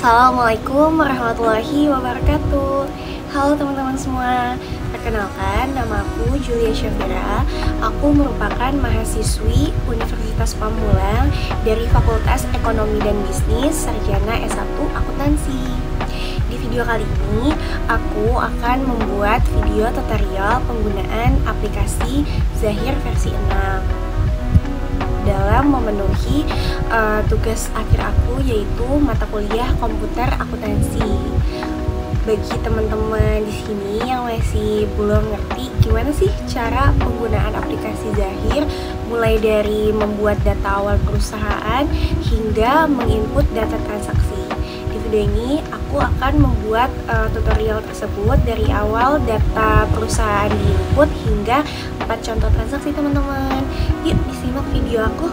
Assalamualaikum warahmatullahi wabarakatuh. Halo teman-teman semua. Perkenalkan, nama aku Julia Syafira. Aku merupakan mahasiswi Universitas Pamulang dari Fakultas Ekonomi dan Bisnis, Sarjana S1 Akuntansi. Di video kali ini, aku akan membuat video tutorial penggunaan aplikasi Zahir versi 6 dalam memenuhi tugas akhir aku, yaitu mata kuliah komputer akuntansi. Bagi teman-teman di sini yang masih belum ngerti gimana sih cara penggunaan aplikasi Zahir, mulai dari membuat data awal perusahaan hingga menginput data transaksi. Di video ini aku akan membuat tutorial tersebut dari awal data perusahaan diinput hingga 4 contoh transaksi, teman-teman. Yuk disimak video aku.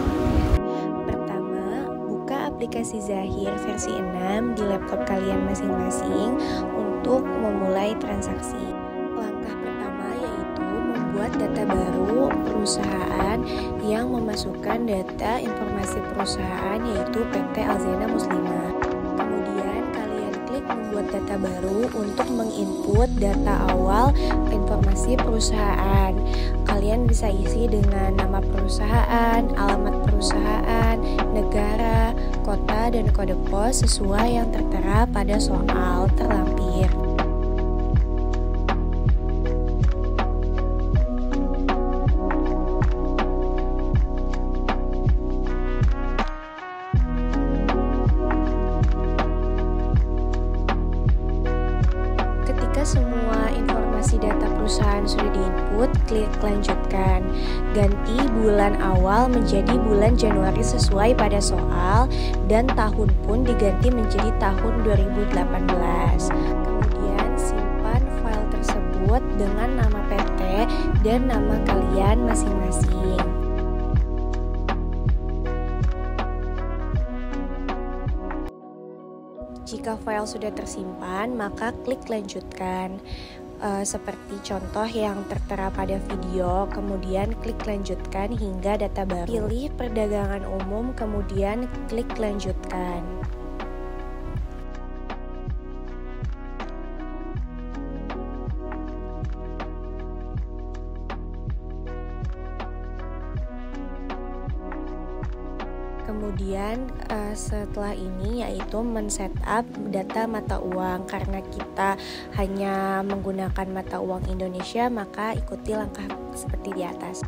Pertama, buka aplikasi Zahir versi 6 di laptop kalian masing-masing untuk memulai transaksi. Langkah pertama yaitu membuat data baru perusahaan yang memasukkan data informasi perusahaan, yaitu PT Alzena Muslimah. Kemudian kalian klik membuat data baru untuk menginput data awal informasi perusahaan. Kalian bisa isi dengan nama perusahaan, alamat perusahaan, negara, kota, dan kode pos sesuai yang tertera pada soal terlampir. Semua informasi data perusahaan sudah diinput, klik lanjutkan. Ganti bulan awal menjadi bulan Januari sesuai pada soal, dan tahun pun diganti menjadi tahun 2018. Kemudian simpan file tersebut dengan nama PT dan nama kalian masing-masing. Jika file sudah tersimpan, maka klik lanjutkan. Seperti contoh yang tertera pada video, kemudian klik lanjutkan hingga data baru. Pilih perdagangan umum, kemudian klik lanjutkan. Kemudian setelah ini yaitu men-setup data mata uang. Karena kita hanya menggunakan mata uang Indonesia, maka ikuti langkah seperti di atas.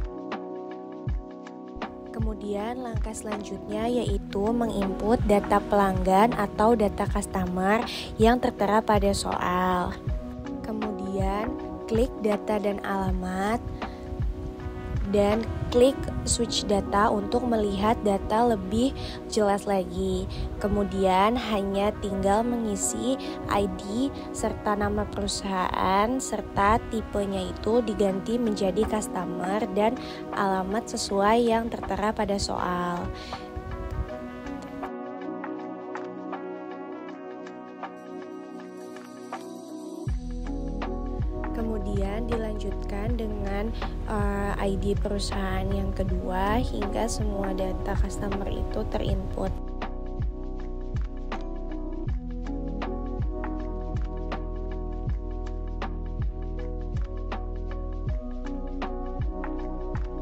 Kemudian langkah selanjutnya yaitu menginput data pelanggan atau data customer yang tertera pada soal. Kemudian klik data dan alamat, dan klik switch data untuk melihat data lebih jelas lagi. Kemudian hanya tinggal mengisi ID serta nama perusahaan, serta tipenya itu diganti menjadi customer dan alamat sesuai yang tertera pada soal. Kemudian dilanjutkan dengan ID perusahaan yang kedua hingga semua data customer itu terinput.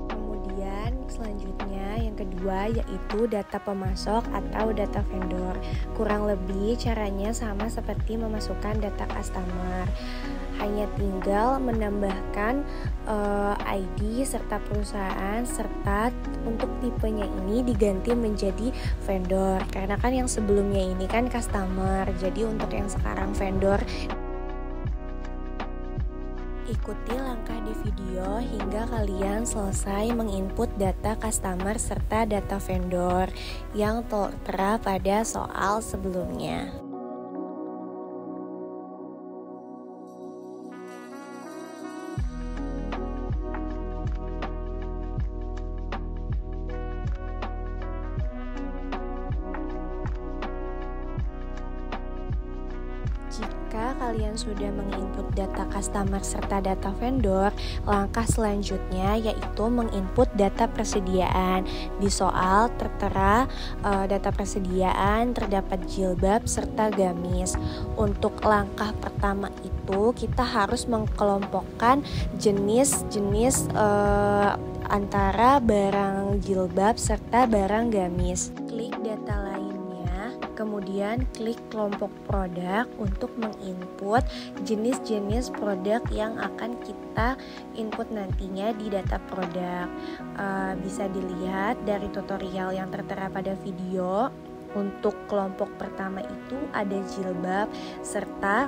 Kemudian selanjutnya yang kedua yaitu data pemasok atau data vendor. Kurang lebih caranya sama seperti memasukkan data customer. Hanya tinggal menambahkan ID serta perusahaan, serta untuk tipenya ini diganti menjadi vendor. Karena kan yang sebelumnya ini kan customer, jadi untuk yang sekarang vendor. Ikuti langkah di video hingga kalian selesai menginput data customer serta data vendor yang tertera pada soal sebelumnya. Jika kalian sudah menginput data customer serta data vendor, langkah selanjutnya yaitu menginput data persediaan. Di soal tertera data persediaan terdapat jilbab serta gamis. Untuk langkah pertama itu kita harus mengkelompokkan jenis-jenis antara barang jilbab serta barang gamis. Klik data lainnya, kemudian klik kelompok produk untuk menginput jenis-jenis produk yang akan kita input nantinya di data produk. Bisa dilihat dari tutorial yang tertera pada video. Untuk kelompok pertama itu ada jilbab, serta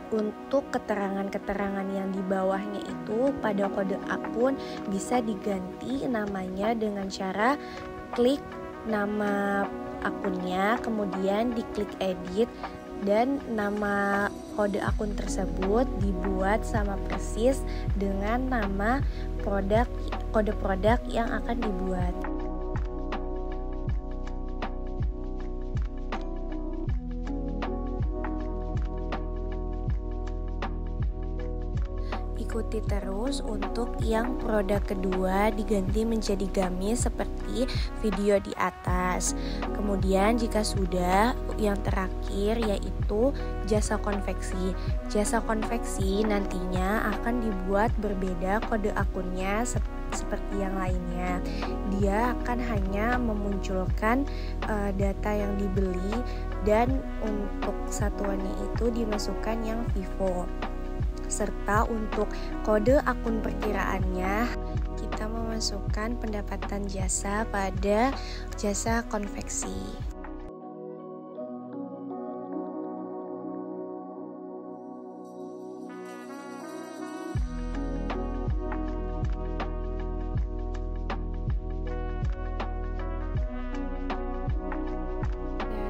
untuk keterangan-keterangan yang di bawahnya itu pada kode akun bisa diganti namanya dengan cara klik nama akunnya, kemudian diklik edit, dan nama kode akun tersebut dibuat sama persis dengan nama kode produk yang akan dibuat. Ikuti terus untuk yang produk kedua diganti menjadi gamis seperti video di atas. Kemudian jika sudah, yang terakhir yaitu jasa konveksi. Jasa konveksi nantinya akan dibuat berbeda kode akunnya seperti yang lainnya. Dia akan hanya memunculkan data yang dibeli, dan untuk satuannya itu dimasukkan yang Vivo. Serta untuk kode akun perkiraannya kita memasukkan pendapatan jasa pada jasa konveksi.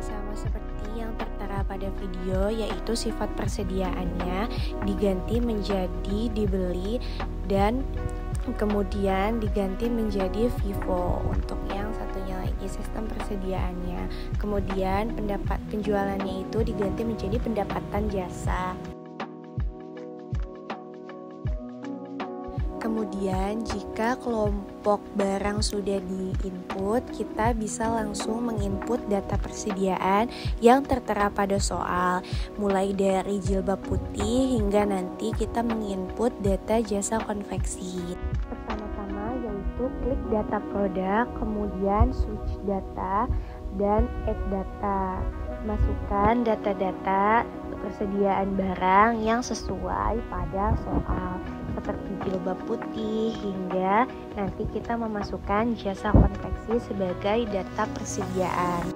Sama seperti yang tertera pada video, yaitu sifat persediaannya diganti menjadi dibeli dan kemudian diganti menjadi Vivo. Untuk yang satunya lagi sistem persediaannya, kemudian penjualannya itu diganti menjadi pendapatan jasa. Kemudian jika kelompok barang sudah di-input, kita bisa langsung menginput data persediaan yang tertera pada soal, mulai dari jilbab putih hingga nanti kita menginput data jasa konveksi. Pertama-tama yaitu klik data produk, kemudian switch data dan add data. Masukkan data-data persediaan barang yang sesuai pada soal, seperti jilbab putih, hingga nanti kita memasukkan jasa konveksi sebagai data persediaan.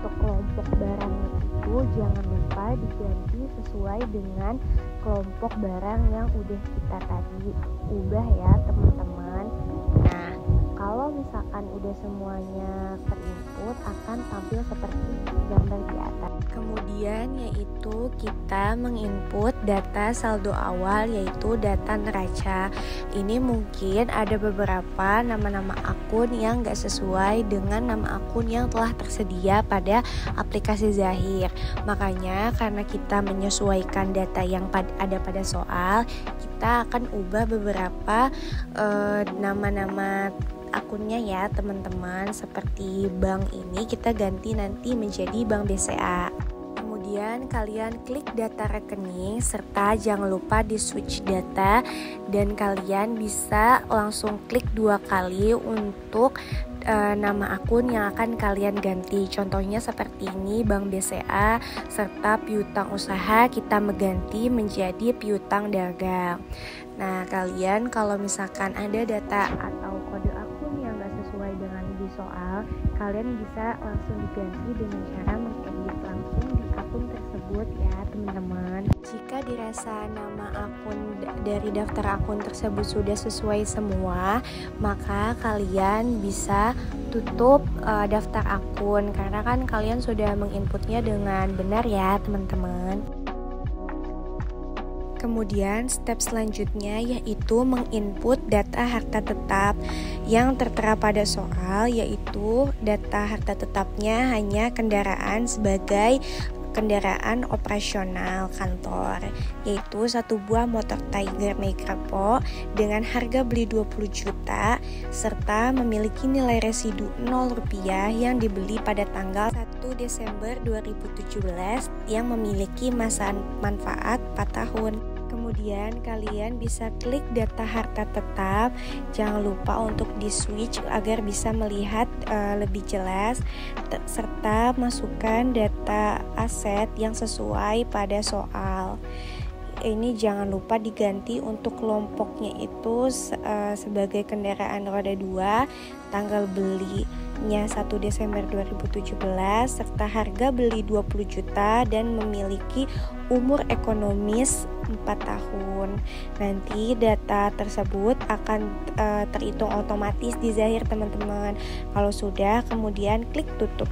Kelompok barangnya itu jangan lupa diganti sesuai dengan kelompok barang yang udah kita tadi ubah ya teman-teman. Nah, kalau misalkan udah semuanya terinput akan tampil seperti gambar di atas. Kemudian yaitu kita menginput data saldo awal, yaitu data neraca. Ini mungkin ada beberapa nama-nama akun yang gak sesuai dengan nama akun yang telah tersedia pada aplikasi Zahir. Makanya karena kita menyesuaikan data yang ada pada soal, kita akan ubah beberapa nama-nama akunnya ya teman-teman. Seperti bank ini kita ganti nanti menjadi Bank BCA. Kemudian kalian klik data rekening serta jangan lupa di switch data, dan kalian bisa langsung klik 2 kali untuk nama akun yang akan kalian ganti. Contohnya seperti ini, Bank BCA serta piutang usaha kita mengganti menjadi piutang dagang. Nah, kalian kalau misalkan ada data atau kode akun yang gak sesuai dengan di soal, kalian bisa langsung diganti dengan cara mengedit langsung di akun tersebut ya teman-teman. Jika dirasa nama akun dari daftar akun tersebut sudah sesuai semua, maka kalian bisa tutup daftar akun, karena kan kalian sudah menginputnya dengan benar ya teman-teman. Kemudian step selanjutnya yaitu menginput data harta tetap yang tertera pada soal, yaitu data harta tetapnya hanya kendaraan sebagai kendaraan operasional kantor, yaitu satu buah motor Tiger Micrapo dengan harga beli 20 juta serta memiliki nilai residu Rp0 yang dibeli pada tanggal 1 Desember 2017 yang memiliki masa manfaat 4 tahun. Kemudian kalian bisa klik data harta tetap, jangan lupa untuk di switch agar bisa melihat lebih jelas, serta masukkan data aset yang sesuai pada soal. Ini jangan lupa diganti untuk kelompoknya itu sebagai kendaraan roda 2, tanggal belinya 1 Desember 2017 serta harga beli 20 juta dan memiliki umur ekonomis 4 tahun. Nanti data tersebut akan terhitung otomatis di Zahir teman-teman. Kalau sudah, kemudian klik tutup.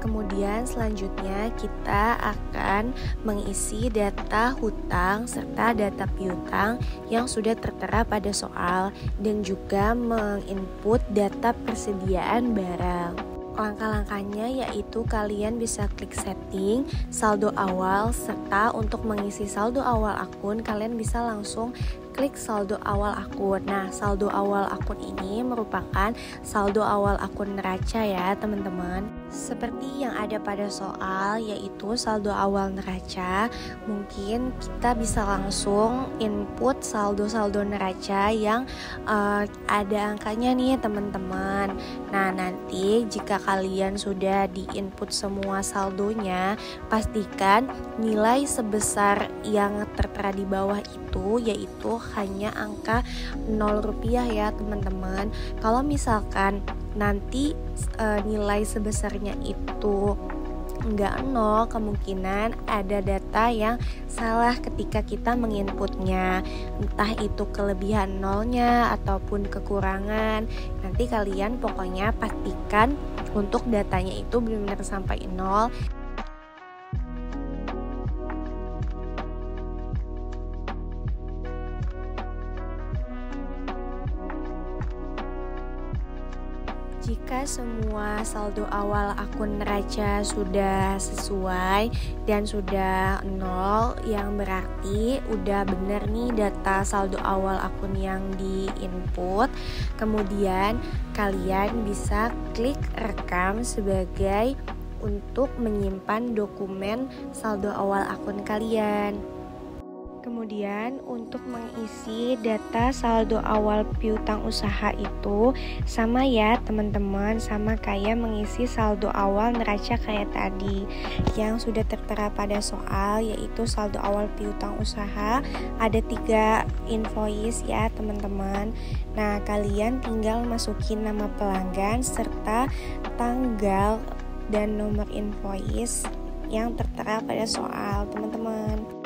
Kemudian selanjutnya kita akan mengisi data hutang serta data piutang yang sudah tertera pada soal, dan juga menginput data persediaan barang. Langkah-langkahnya yaitu kalian bisa klik setting, saldo awal, serta untuk mengisi saldo awal akun kalian bisa langsung klik saldo awal akun. Nah, saldo awal akun ini merupakan saldo awal akun neraca ya teman-teman. Seperti yang ada pada soal, yaitu saldo awal neraca, mungkin kita bisa langsung input saldo-saldo neraca yang ada angkanya nih teman-teman. Nah, nanti jika kalian sudah di-input semua saldonya, pastikan nilai sebesar yang tertera di bawah itu yaitu hanya angka Rp0 ya teman-teman. Kalau misalkan nanti nilai sebesarnya itu enggak 0, kemungkinan ada data yang salah ketika kita menginputnya, entah itu kelebihan nolnya ataupun kekurangan. Nanti kalian pokoknya pastikan untuk datanya itu benar-benar sampai 0. Jika semua saldo awal akun neraca sudah sesuai dan sudah 0, yang berarti udah bener nih data saldo awal akun yang di-input. Kemudian kalian bisa klik rekam sebagai untuk menyimpan dokumen saldo awal akun kalian. Kemudian untuk mengisi data saldo awal piutang usaha itu sama ya teman-teman, sama kayak mengisi saldo awal neraca kayak tadi yang sudah tertera pada soal, yaitu saldo awal piutang usaha ada 3 invoice ya teman-teman. Nah, kalian tinggal masukin nama pelanggan serta tanggal dan nomor invoice yang tertera pada soal teman-teman.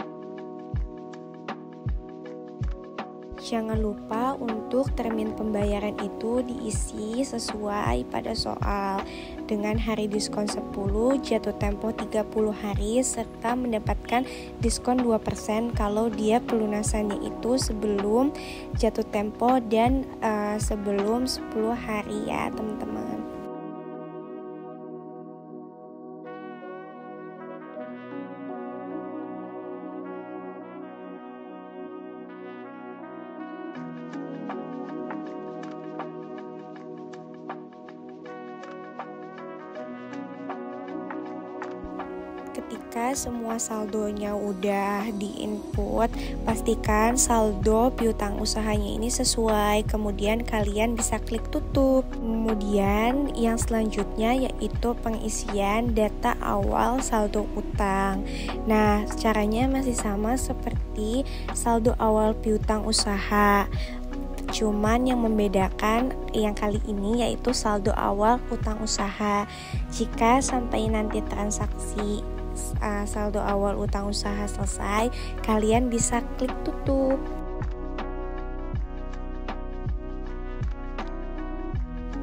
Jangan lupa untuk termin pembayaran itu diisi sesuai pada soal dengan hari diskon 10, jatuh tempo 30 hari, serta mendapatkan diskon 2% kalau dia pelunasannya itu sebelum jatuh tempo dan sebelum 10 hari ya teman-teman. Jika semua saldonya udah diinput, pastikan saldo piutang usahanya ini sesuai. Kemudian kalian bisa klik tutup. Kemudian yang selanjutnya yaitu pengisian data awal saldo utang. Nah, caranya masih sama seperti saldo awal piutang usaha. Cuman yang membedakan yang kali ini yaitu saldo awal utang usaha. Jika sampai nanti transaksi saldo awal utang usaha selesai, kalian bisa klik tutup.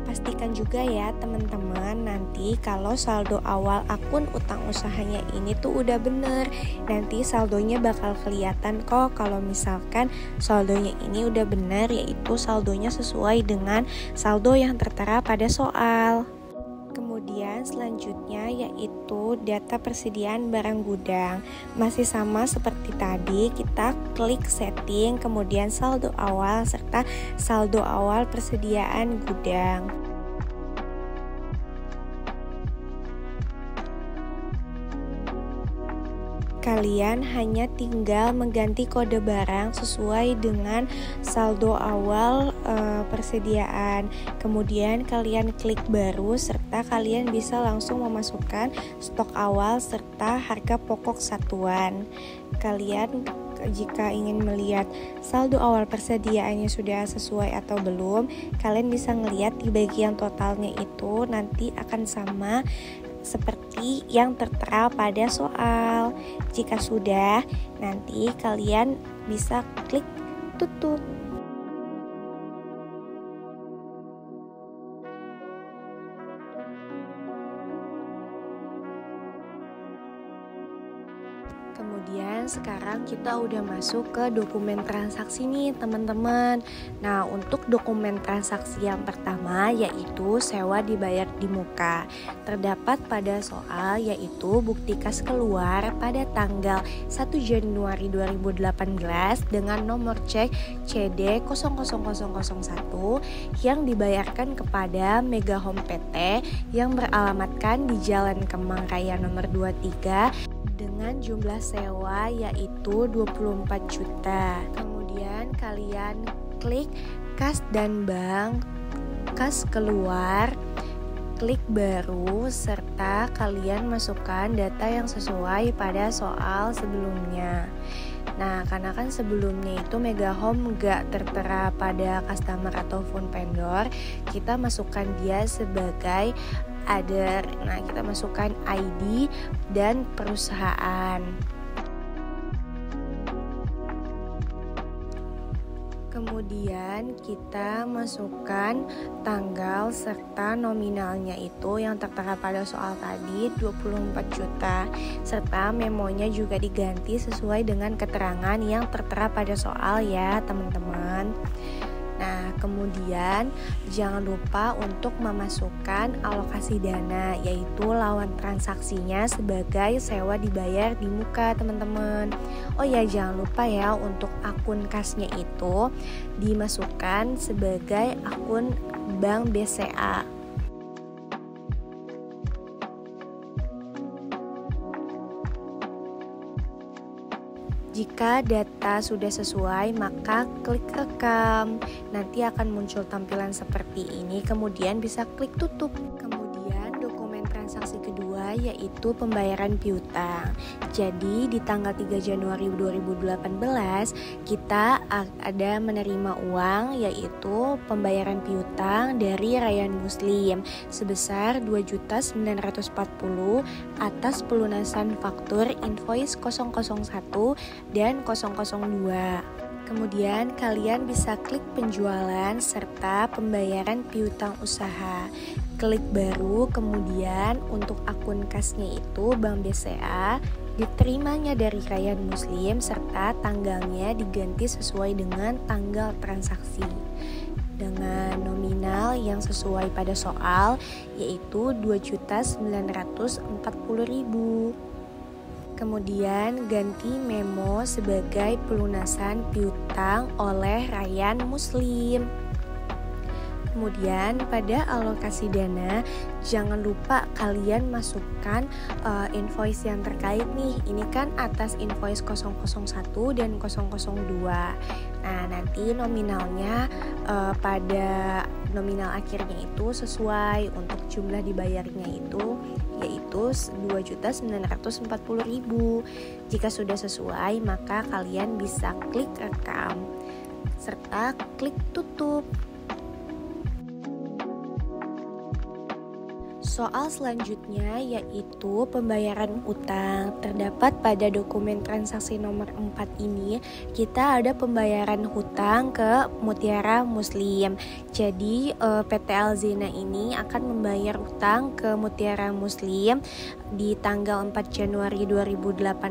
Pastikan juga ya teman-teman, nanti kalau saldo awal akun utang usahanya ini tuh udah bener, nanti saldonya bakal kelihatan kok kalau misalkan saldonya ini udah bener, yaitu saldonya sesuai dengan saldo yang tertera pada soal. Kemudian selanjutnya yaitu data persediaan barang gudang. Masih sama seperti tadi, kita klik setting, kemudian saldo awal serta saldo awal persediaan gudang. Kalian hanya tinggal mengganti kode barang sesuai dengan saldo awal persediaan. Kemudian kalian klik baru serta kalian bisa langsung memasukkan stok awal serta harga pokok satuan. Kalian jika ingin melihat saldo awal persediaannya sudah sesuai atau belum, kalian bisa melihat di bagian totalnya itu nanti akan sama seperti yang tertera pada soal. Jika sudah, nanti kalian bisa klik tutup. Kemudian sekarang kita udah masuk ke dokumen transaksi nih teman-teman. Nah, untuk dokumen transaksi yang pertama yaitu sewa dibayar di muka. Terdapat pada soal yaitu bukti kas keluar pada tanggal 1 Januari 2018 dengan nomor cek CD 00001 yang dibayarkan kepada Mega Home PT yang beralamatkan di Jalan Kemang Raya nomor 23 dengan jumlah sewa yaitu 24 juta. Kemudian kalian klik kas dan bank, kas keluar, klik baru, serta kalian masukkan data yang sesuai pada soal sebelumnya. Nah, karena kan sebelumnya itu Mega Home gak tertera pada customer ataupun vendor, kita masukkan dia sebagai other. Nah, kita masukkan ID dan perusahaan. Kemudian kita masukkan tanggal serta nominalnya itu yang tertera pada soal tadi 24 juta. Serta memonya juga diganti sesuai dengan keterangan yang tertera pada soal ya teman-teman. Nah, kemudian jangan lupa untuk memasukkan alokasi dana, yaitu lawan transaksinya sebagai sewa dibayar di muka teman-teman. Oh ya, jangan lupa ya untuk akun kasnya itu dimasukkan sebagai akun Bank BCA. Jika data sudah sesuai, maka klik rekam. Nanti akan muncul tampilan seperti ini, kemudian bisa klik tutup. Kemudian dokumen transaksi kedua yaitu pembayaran piutang. Jadi di tanggal 3 Januari 2018 kita ada menerima uang yaitu pembayaran piutang dari Rayyan Muslim sebesar 2.940 atas pelunasan faktur invoice 001 dan 002. Kemudian kalian bisa klik penjualan serta pembayaran piutang usaha. Klik baru, kemudian untuk akun kasnya itu Bank BCA diterimanya dari Rayyan Muslim serta tanggalnya diganti sesuai dengan tanggal transaksi dengan nominal yang sesuai pada soal yaitu 2.940.000. Kemudian ganti memo sebagai pelunasan piutang oleh Rayyan Muslim. Kemudian pada alokasi dana jangan lupa kalian masukkan invoice yang terkait nih. Ini kan atas invoice 001 dan 002. Nah, nanti nominalnya pada nominal akhirnya itu sesuai. Untuk jumlah dibayarnya itu yaitu 2.940.000. Jika sudah sesuai, maka kalian bisa klik rekam serta klik tutup. Soal selanjutnya yaitu pembayaran utang. Terdapat pada dokumen transaksi nomor 4 ini, kita ada pembayaran hutang ke Mutiara Muslim. Jadi PT Alzena ini akan membayar utang ke Mutiara Muslim di tanggal 4 Januari 2018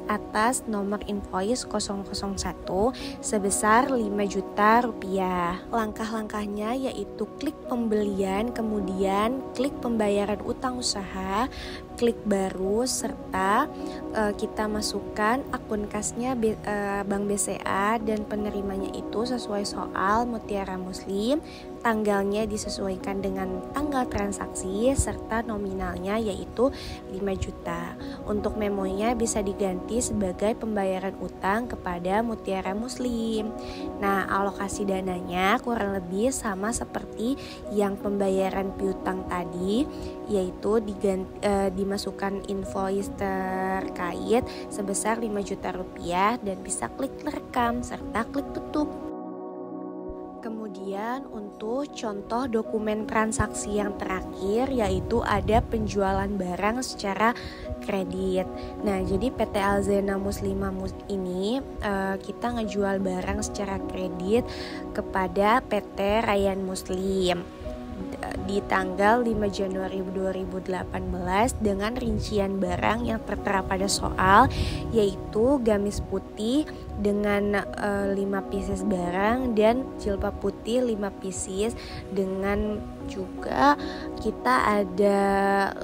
atas nomor invoice 001 sebesar 5 juta rupiah. Langkah-langkahnya yaitu klik pembelian, kemudian klik pembayaran utang usaha, klik baru, serta kita masukkan akun kasnya Bank BCA dan penerimanya itu sesuai soal Mutiara Muslim, tanggalnya disesuaikan dengan tanggal transaksi serta nominalnya yaitu 5 juta. Untuk memonya bisa diganti sebagai pembayaran utang kepada Mutiara Muslim. Nah, alokasi dananya kurang lebih sama seperti yang pembayaran piutang tadi, yaitu dimasukkan invoice terkait sebesar 5 juta rupiah dan bisa klik rekam serta klik tutup. Kemudian untuk contoh dokumen transaksi yang terakhir yaitu ada penjualan barang secara kredit. Nah, jadi PT Alzena Muslimah ini kita ngejual barang secara kredit kepada PT Rayyan Muslim di tanggal 5 Januari 2018 dengan rincian barang yang tertera pada soal yaitu gamis putih dengan 5 pieces barang dan jilbab putih 5 pieces, dengan juga kita ada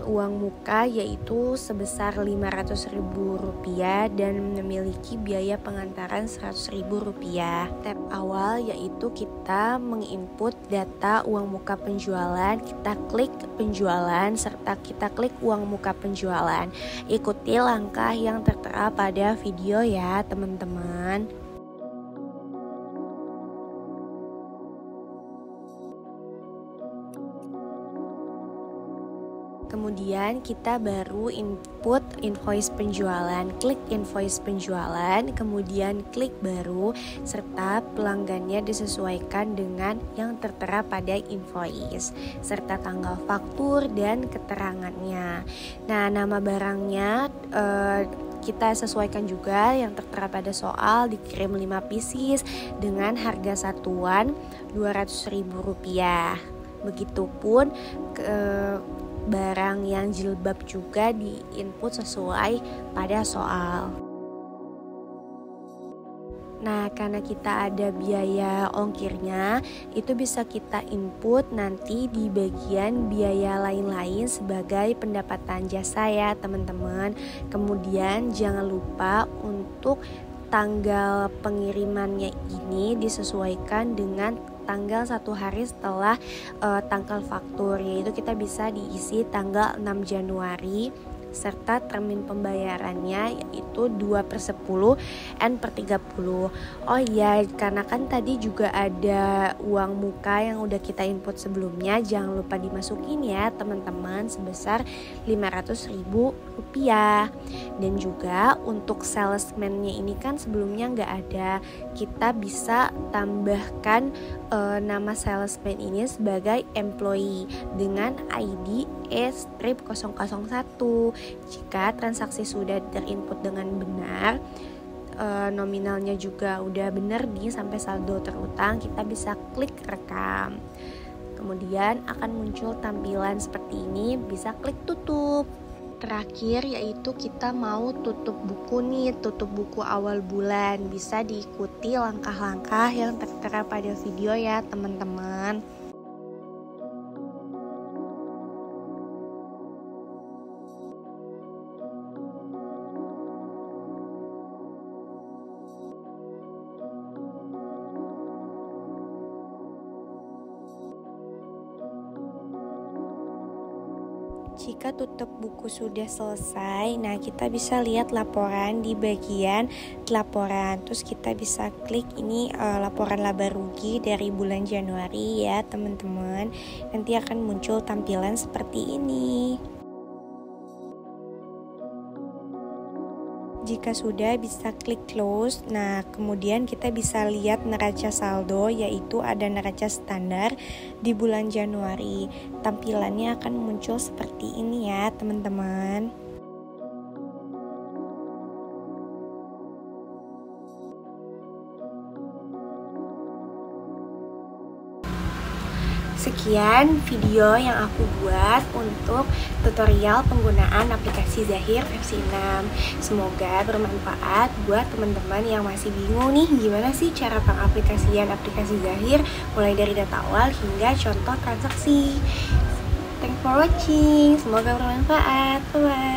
uang muka yaitu sebesar Rp500.000 dan memiliki biaya pengantaran Rp100.000. Step awal yaitu kita menginput data uang muka penjualan, kita klik penjualan serta kita klik uang muka penjualan. Ikuti langkah yang tertera pada video ya teman-teman. Kemudian kita baru input invoice penjualan, klik invoice penjualan, kemudian klik baru, serta pelanggannya disesuaikan dengan yang tertera pada invoice, serta tanggal faktur dan keterangannya. Nah, nama barangnya kita sesuaikan juga yang tertera pada soal, dikirim 5 pieces dengan harga satuan Rp200.000. Begitupun barang yang jilbab juga diinput sesuai pada soal. Nah, karena kita ada biaya ongkirnya, itu bisa kita input nanti di bagian biaya lain-lain sebagai pendapatan jasa ya teman-teman. Kemudian jangan lupa untuk tanggal pengirimannya ini disesuaikan dengan tanggal 1 hari setelah tanggal faktur, yaitu kita bisa diisi tanggal 6 Januari serta termin pembayarannya yaitu 2/10 N/30. Oh iya, karena kan tadi juga ada uang muka yang udah kita input sebelumnya, jangan lupa dimasukin ya teman-teman sebesar Rp500.000. Dan juga untuk salesman-nya ini kan sebelumnya nggak ada, kita bisa tambahkan nama salesman ini sebagai employee dengan ID E-001. Jika transaksi sudah terinput dengan benar, nominalnya juga udah benar nih sampai saldo terutang, kita bisa klik rekam. Kemudian akan muncul tampilan seperti ini, bisa klik tutup. Terakhir yaitu kita mau tutup buku nih, tutup buku awal bulan. Bisa diikuti langkah-langkah yang tertera pada video ya teman-teman. Jika tutup buku sudah selesai, nah kita bisa lihat laporan di bagian laporan. Terus kita bisa klik ini laporan laba rugi dari bulan Januari ya teman-teman. Nanti akan muncul tampilan seperti ini. Jika sudah, bisa klik close. Nah, kemudian kita bisa lihat neraca saldo, yaitu ada neraca standar di bulan Januari. Tampilannya akan muncul seperti ini ya, teman-teman. Sekian video yang aku buat untuk tutorial penggunaan aplikasi Zahir versi 6. Semoga bermanfaat buat teman-teman yang masih bingung nih gimana sih cara pengaplikasian aplikasi Zahir mulai dari data awal hingga contoh transaksi. Thanks for watching, semoga bermanfaat. Bye-bye.